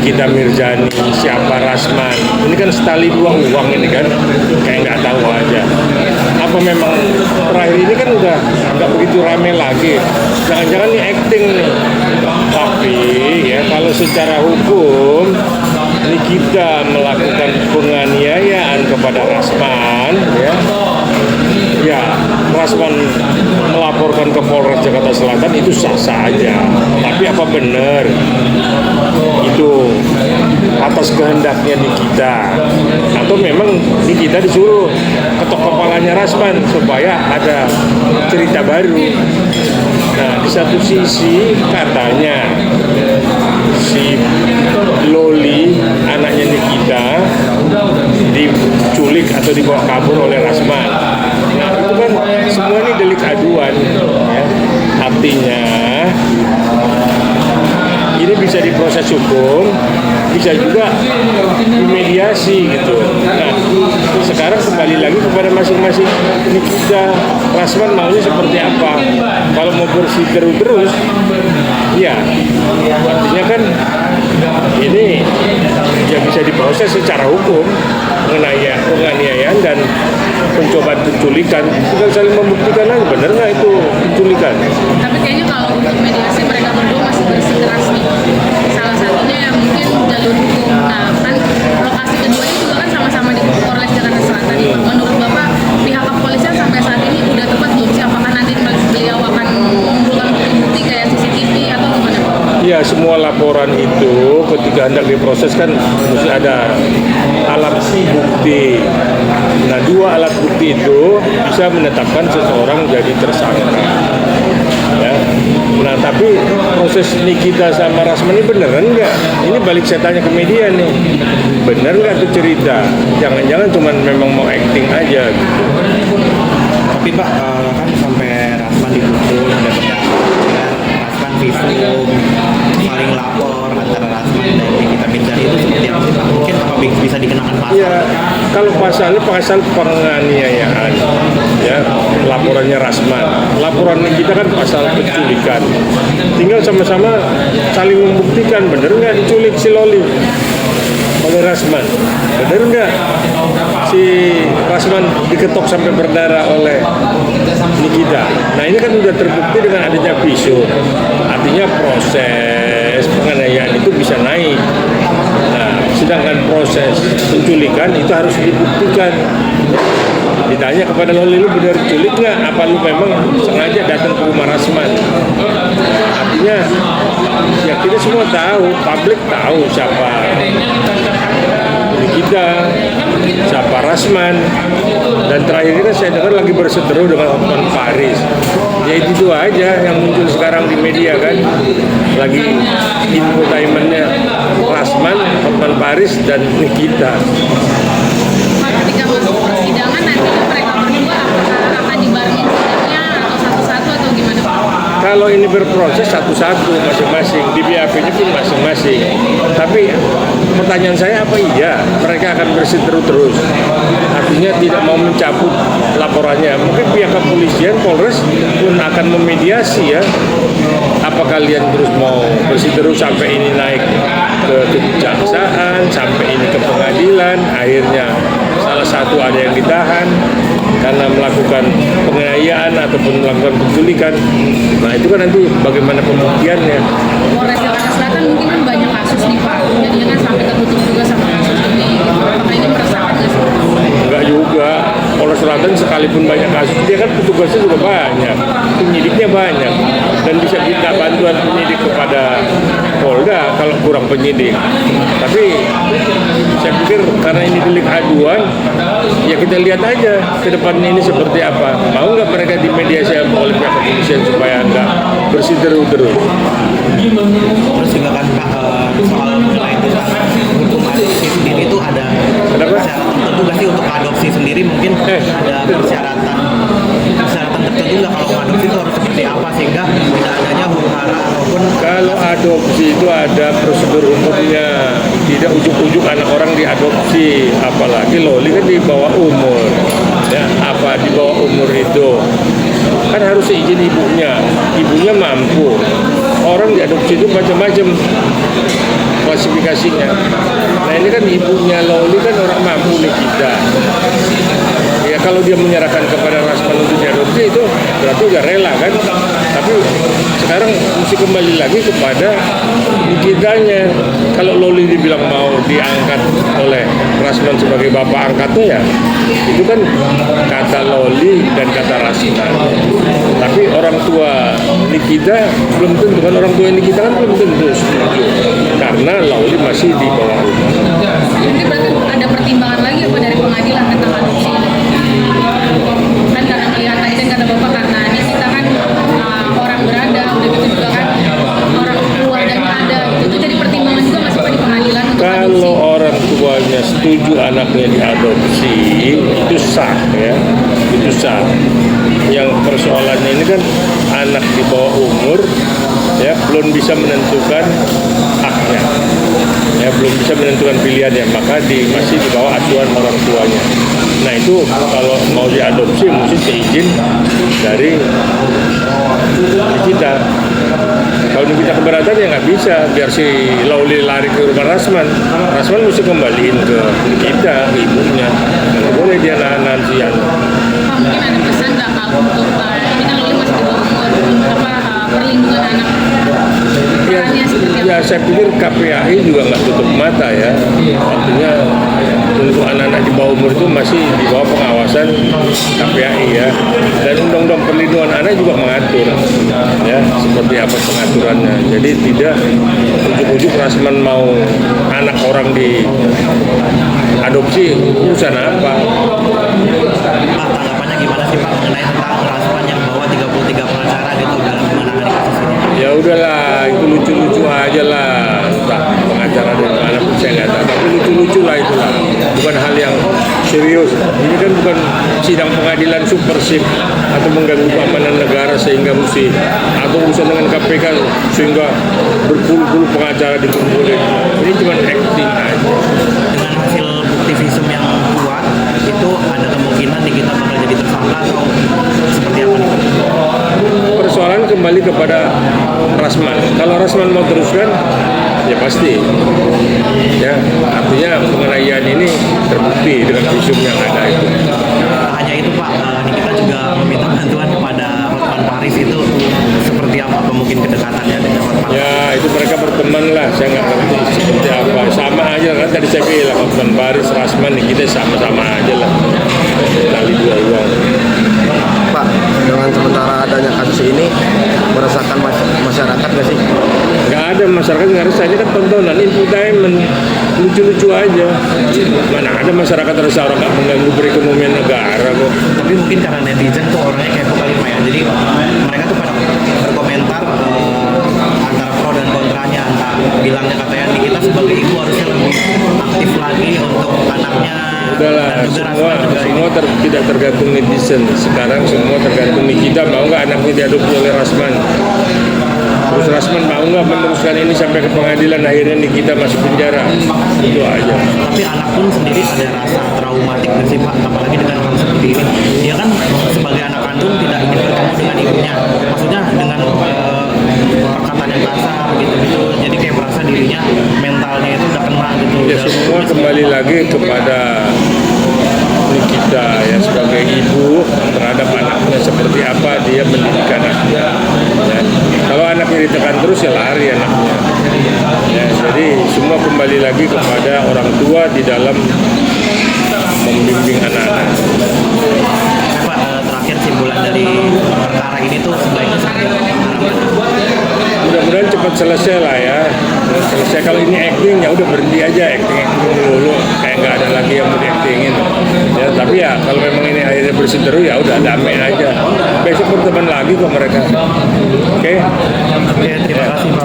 Nikita Mirzani, siapa Rasman, ini kan setali dua uang ini kan, kayak nggak tahu aja. Apa memang terakhir ini kan udah nggak begitu rame lagi, jangan-jangan ini acting nih. Tapi ya kalau secara hukum Nikita melakukan penganiayaan kepada Rasman, ya Rasman melaporkan ke Polres Jakarta Selatan itu sah-sah aja. Tapi apa benar itu atas kehendaknya Nikita, atau memang Nikita disuruh ketok kepalanya Rasman supaya ada cerita baru? Nah, di satu sisi katanya si Loli, anaknya Nikita, diculik atau dibawa kabur oleh Rasman. Nah, itu kan semua ini delik aduan, ya. Artinya ini bisa diproses hukum, bisa juga dimediasi gitu. Nah, sekarang kembali lagi kepada masing-masing Nikita, Rasman maunya seperti apa. Kalau mau bersih terus, ya artinya kan ini ya bisa diproses secara hukum mengenai penganiayaan dan pencobaan penculikan. Tinggal saling membuktikan aja benar nggak itu penculikan. Tapi kayaknya kalau untuk mediasi mereka berdua masih bersikeras nih. Salah satunya yang mungkin jalur hukum. Nah, kan lokasi keduanya juga kan sama-sama di Polres Jakarta Selatan. Menurut Bapak, pihak kepolisian sampai saat ini udah tepat belum sih? Apakah nanti beliau akan mengumpulkan bukti-bukti kayak CCTV atau gimana? Ya, semua laporan itu ketika hendak diproses kan mesti ada alat bukti. Nah, dua alat bukti itu bisa menetapkan seseorang jadi tersangka. Ya. Nah, tapi proses Nikita sama Rasman ini beneran nggak? Ini balik saya tanya ke media nih, bener nggak tuh cerita? Jangan-jangan cuma memang mau acting aja gitu. Tapi Pak, kan sampai Rasman dipukul, Rasman visum, saling lapor antara Rasman dan Nikita Mirzani itu seperti apa sih Pak? Mungkin apa bisa dikenakan pasal? Ya, kalau pasalnya pasal penganiayaan, ya laporannya Rasman. Laporan Nikita kan pasal penculikan. Tinggal sama-sama saling membuktikan bener nggak diculik si Loli oleh Rasman, bener nggak si Rasman diketok sampai berdarah oleh Nikita. Nah, ini kan sudah terbukti dengan adanya visum. Artinya proses penganiayaan itu bisa naik. Nah, sedangkan proses penculikan itu harus dibuktikan. Ditanya kepada Loli, lu benar diculik nggak? Apa lu memang sengaja datang ke rumah Rasman? Artinya ya kita semua tahu, publik tahu siapa Nikita, siapa Rasman, dan terakhir ini saya dengar lagi berseteru dengan Hotman Paris. Ya itu aja yang muncul sekarang di media kan, lagi infotainmentnya Rasman, Hotman Paris, dan Nikita. Ketika masuk persidangan nantinya mereka berdua apakah akan dibarengin sidangnya atau satu-satu atau gimana Pak? Kalau ini berproses satu-satu masing-masing, di BAP-nya pun masing-masing. Tapi pertanyaan saya, apa iya mereka akan berseteru terus? Artinya tidak mau mencabut laporannya. Mungkin pihak kepolisian, Polres pun akan memediasi ya. Apa kalian terus mau berseteru sampai ini naik ke kejaksaan, sampai ini ke pengadilan, akhirnya salah satu ada yang ditahan karena melakukan penganiayaan ataupun melakukan penculikan. Nah, itu kan nanti bagaimana pembuktiannya. Polres Jakarta Selatan mungkin kan banyak kasus nih Pak, jadinya kan sampai ketutup juga sama kasus ini. Apakah ini meresahkan nggak sih? Enggak juga. Polres Selatan sekalipun banyak kasus, dia kan petugasnya juga banyak, penyidiknya banyak, dan bisa minta bantuan penyidik kepada Polda kalau kurang penyidik. Tapi saya pikir karena ini delik aduan, ya kita lihat aja ke depannya ini seperti apa. Mau nggak mereka dimediasi oleh pihak kepolisian supaya nggak berseteru terus. Terus juga kan Pak, soal mengenai tentang hukum adopsi sendiri itu ada persyaratan tertentu nggak sih untuk adopsi sendiri? Mungkin ada persyaratan tertentu nggak kalau mengadopsi itu harus seperti apa sehingga tidak adanya huru hara ataupun kalau adopsi itu ada prosedur umumnya, tidak ujuk-ujuk anak orang diadopsi, apalagi Loli kan di bawah umur, ya apa di bawah umur itu kan harus izin ibunya mampu. Orang diadopsi itu macam-macam, klasifikasinya. Nah ini kan ibunya Loli kan orang mampu nih kita. Ya kalau dia menyerahkan kepada Rasman untuk diadopsi itu berarti udah rela kan. Tapi sekarang mesti kembali lagi kepada Nikitanya. Kalau Loli dibilang mau diangkat oleh Rasman sebagai bapak angkatnya ya itu kan kata Loli dan kata Rasman. Tapi orang tua Nikita belum tentu kan, orang tua Nikita kan belum tentu setuju karena Loli masih di bawah umur. Nanti berarti ada pertimbangan lagi apa dari pengadilan tentang adopsi? Kan karena melihat tadi kan kata Bapak karena ini kita kan orang berada, udah gitu juga kan orang keluarganya ada, itu jadi pertimbangan juga masih Pak di pengadilan untuk Kalau adopsi. orang tuanya setuju anaknya diadopsi itu sah ya, itu sah. Yang persoalannya ini kan anak di bawah umur ya belum bisa menentukan haknya, ya belum bisa menentukan pilihannya, maka masih di bawah asuhan orang tuanya. Nah itu kalau mau diadopsi mesti seizin dari kita. Kalau kita keberatan ya nggak bisa, biar si Loli lari ke rumah Rasman. Rasman mesti kembaliin ke kita, ke ibunya. Nggak boleh dia nahan si Pak, mungkin ada pesan nggak Pak untuk ini kan Loli masih di bawah umur perlindungan anak? Ya, Perannya seperti apa? ya saya pikir KPAI juga nggak tutup mata ya. Artinya untuk anak-anak di bawah umur itu masih di bawah pengawasan KPAI ya. Dan undang-undang perlindungan anak juga mengatur ya seperti apa pengaturannya. Jadi tidak ujuk-ujuk Rasman mau anak orang di adopsi urusan apa. Pak, tanggapannya gimana sih Pak mengenai tentang Rasman yang bawa 33 pengacara gitu dalam menangani kasus ini? Ya udahlah, itu lucu-lucu aja lah. Entah pengacara dari mana pun saya nggak tahu. Tapi lucu-lucu lah itulah. Bukan hal yang serius. Ini kan bukan sidang pengadilan supersip atau mengganggu keamanan negara sehingga mesti atau urusan dengan KPK sehingga berpuluh-puluh pengacara dikumpulin. Ini cuma acting aja. Dengan hasil bukti visum yang kuat itu ada kemungkinan kita bakal jadi tersangka atau seperti apa nih? Persoalan kembali kepada Rasman. Kalau Rasman mau teruskan, ya pasti. Ya, artinya penganiayaan ini terbukti dengan visum yang ada itu. Hanya itu Pak, kita juga meminta bantuan kepada Hotman Paris itu seperti apa mungkin kedekatannya dengan Hotman? Ya, itu mereka berteman lah. Saya nggak ngerti seperti apa. Sama aja kan tadi saya bilang Hotman Paris, Rasman, kita sama-sama aja lah. Kali dua uang. Pak, dengan sementara adanya kasus ini merasakan masyarakat nggak sih? Nggak ada masyarakat nggak resah, ini kan tontonan infotainment lucu-lucu aja. Mana ada masyarakat resah, orang nggak mengganggu perekonomian negara kok. Tapi mungkin karena netizen tuh orangnya kepo kali Pak ya, jadi mereka tuh pada berkomentar antara pro dan kontranya, antara bilangnya katanya kita sebagai ibu harusnya lebih aktif lagi untuk anaknya. Udahlah, Dan juga semua tidak tergantung netizen. Sekarang semua tergantung Nikita mau nggak anaknya diadopsi oleh Rasman. Terus Rasman mau nggak meneruskan ini sampai ke pengadilan, akhirnya Nikita masuk penjara. Itu aja. tapi anak pun sendiri ada rasa traumatik nggak sih Pak, apalagi dengan hal seperti ini. Dia kan sebagai anak kandung tidak ingin bertemu dengan ibunya, maksudnya dengan perkataan yang kasar gitu, jadi kayak merasa dirinya mentalnya itu udah kena gitu. Ya semua kembali lagi kepada Nikita ya sebagai ibu terhadap anaknya seperti apa dia mendidik anaknya. Ya. Kalau anaknya ditekan terus ya lari anaknya. Ya, jadi semua kembali lagi kepada orang tua di dalam membimbing anak-anak. Pak, terakhir simpulan dari perkara ini tuh sebaiknya seperti apa harapannya? Mudah-mudahan cepat selesai lah ya. Selesai, kalau ini acting ya udah berhenti aja acting dulu, kayak nggak ada lagi yang mau diactingin. Ya tapi ya kalau memang ini akhirnya berseteru ya udah damai aja. Besok berteman lagi kok mereka. Oke? Oke, terima kasih Pak.